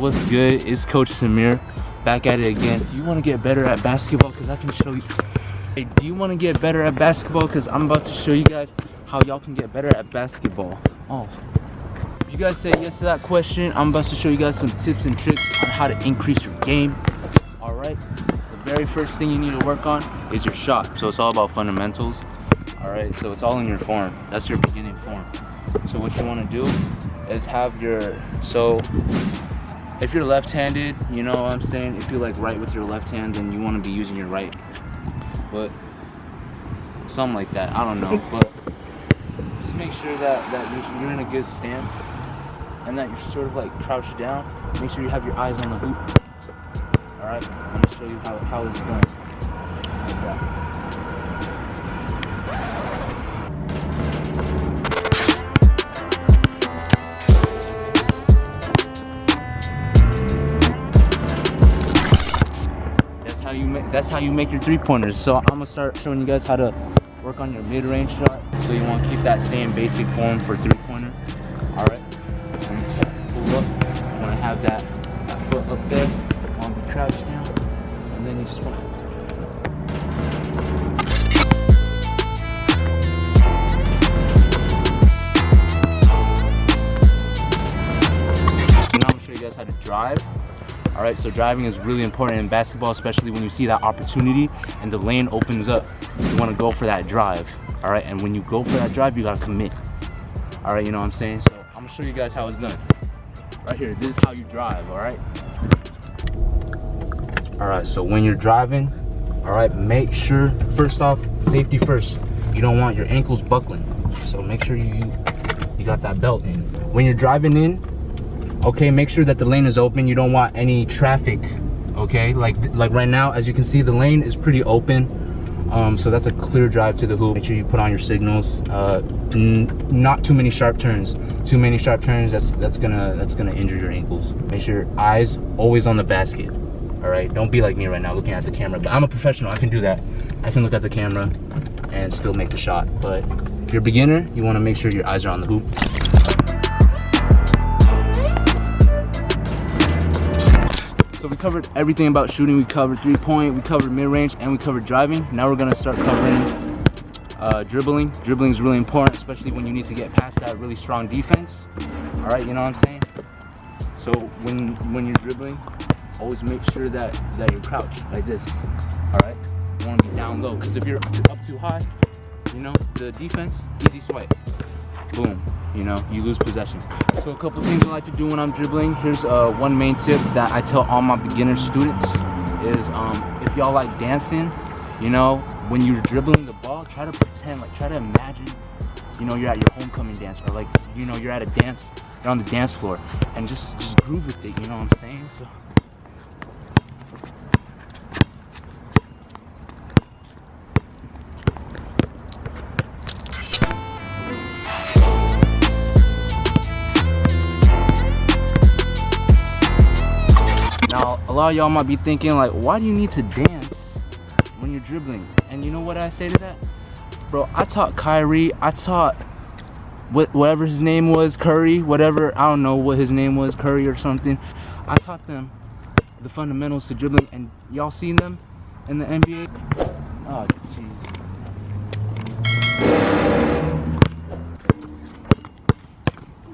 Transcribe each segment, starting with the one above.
what's good? It's Coach Samir back at it again. Do you want to get better at basketball? Because I can show you. Hey, do you want to get better at basketball? Because I'm about to show you guys how y'all can get better at basketball. Oh, if you guys say yes to that question, I'm about to show you guys some tips and tricks on how to increase your game. All right, the very first thing you need to work on is your shot. So it's all about fundamentals. All right, so it's all in your form. That's your beginning form. So what you want to do is have your, so if you're left-handed, you know what I'm saying, if you like right with your left hand, then you want to be using your right foot, something like that, I don't know, but just make sure that you're in a good stance and that you're sort of like crouched down. Make sure you have your eyes on the hoop. All right, I'm going to show you how it's done, like that. That's how you make your three-pointers. So I'm gonna start showing you guys how to work on your mid-range shot. So you want to keep that same basic form for three-pointer. All right. And pull up. You want to have that foot up there. You want to be crouched down, and then you just want. So now I'm gonna show you guys how to drive. All right, so driving is really important in basketball, especially when you see that opportunity and the lane opens up. You want to go for that drive, all right? And when you go for that drive, you got to commit, all right? You know what I'm saying? So I'm going to show you guys how it's done. Right here, this is how you drive, all right? All right, so when you're driving, all right, make sure, first off, safety first. You don't want your ankles buckling, so make sure you got that belt in. When you're driving in, okay, make sure that the lane is open. You don't want any traffic, okay? Like right now, as you can see, the lane is pretty open. So that's a clear drive to the hoop. Make sure you put on your signals. Not too many sharp turns. Too many sharp turns, that's gonna injure your ankles. Make sure your eyes always on the basket. All right, don't be like me right now looking at the camera. But I'm a professional, I can do that. I can look at the camera and still make the shot. But if you're a beginner, you wanna make sure your eyes are on the hoop. So we covered everything about shooting. We covered three-point, we covered mid-range, and we covered driving. Now we're gonna start covering dribbling. Dribbling is really important, especially when you need to get past that really strong defense. All right, you know what I'm saying? So when you're dribbling, always make sure that you're crouched like this. All right, you wanna be down low, because if you're up too high, you know, the defense, easy swipe, boom. You know, you lose possession. So a couple things I like to do when I'm dribbling. Here's one main tip that I tell all my beginner students is if y'all like dancing, you know, when you're dribbling the ball, try to pretend, like try to imagine, you know, you're at your homecoming dance, or like, you know, you're at a dance, you're on the dance floor, and just groove with it, you know what I'm saying? So now, a lot of y'all might be thinking like, why do you need to dance when you're dribbling? And you know what I say to that? Bro, I taught Kyrie, I taught whatever his name was, Curry, whatever, I don't know what his name was, Curry or something. I taught them the fundamentals to dribbling, and y'all seen them in the NBA? Oh, jeez.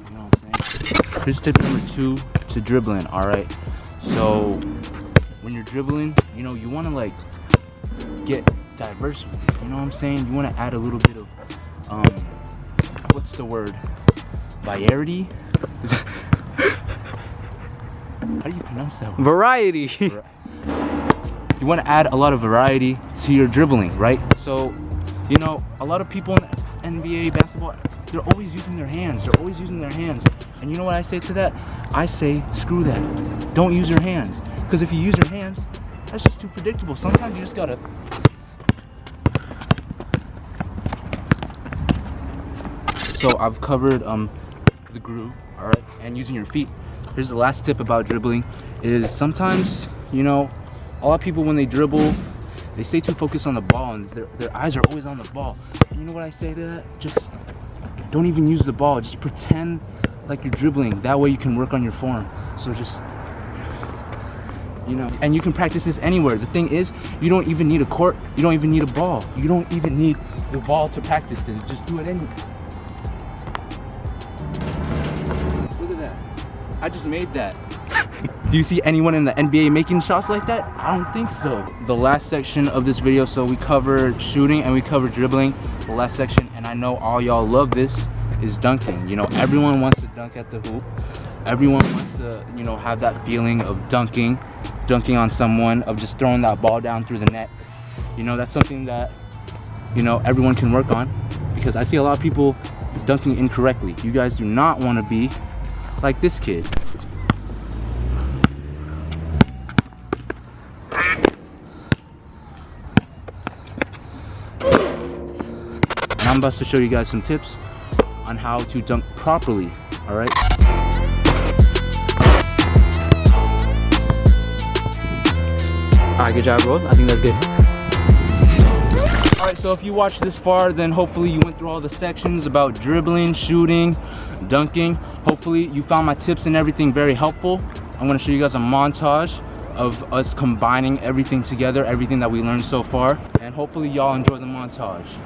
You know what I'm saying? Here's tip number 2 to dribbling, all right? So when you're dribbling, you know, you want to like get diverse with it, you know what I'm saying? You want to add a little bit of what's the word, variety? How do you pronounce that word? Variety. You want to add a lot of variety to your dribbling, right? So, you know, a lot of people in NBA basketball, they're always using their hands. They're always using their hands. And you know what I say to that? I say, screw that. Don't use your hands. Because if you use your hands, that's just too predictable. Sometimes you just gotta. So I've covered the groove, all right, and using your feet. Here's the last tip about dribbling is sometimes, you know, a lot of people when they dribble, they stay too focused on the ball and their eyes are always on the ball. And you know what I say to that? Just don't even use the ball. Just pretend like you're dribbling. That way you can work on your form. So just you know, and you can practice this anywhere. The thing is, you don't even need a court, you don't even need a ball, you don't even need the ball to practice this. Just do it anyway. Look at that, I just made that. Do you see anyone in the NBA making shots like that? I don't think so. The last section of this video, so we covered shooting and we covered dribbling, the last section, and I know all y'all love this, is dunking. You know, everyone wants to dunk at the hoop. Everyone wants to, you know, have that feeling of dunking on someone, of just throwing that ball down through the net. You know, that's something that, you know, everyone can work on, because I see a lot of people dunking incorrectly. You guys do not want to be like this kid. And I'm about to show you guys some tips on how to dunk properly, all right? All right, good job, bro. I think that's good. All right, so if you watched this far, then hopefully you went through all the sections about dribbling, shooting, dunking. Hopefully you found my tips and everything very helpful. I'm gonna show you guys a montage of us combining everything together, everything that we learned so far, and hopefully y'all enjoy the montage.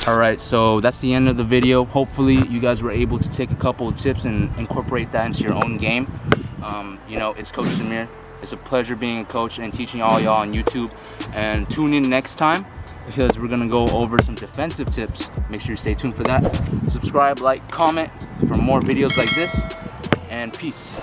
Alright, so that's the end of the video. Hopefully you guys were able to take a couple of tips and incorporate that into your own game. You know, it's Coach Samir. It's a pleasure being a coach and teaching all y'all on YouTube. And tune in next time, because we're gonna go over some defensive tips. Make sure you stay tuned for that. Subscribe, like, comment for more videos like this, and peace.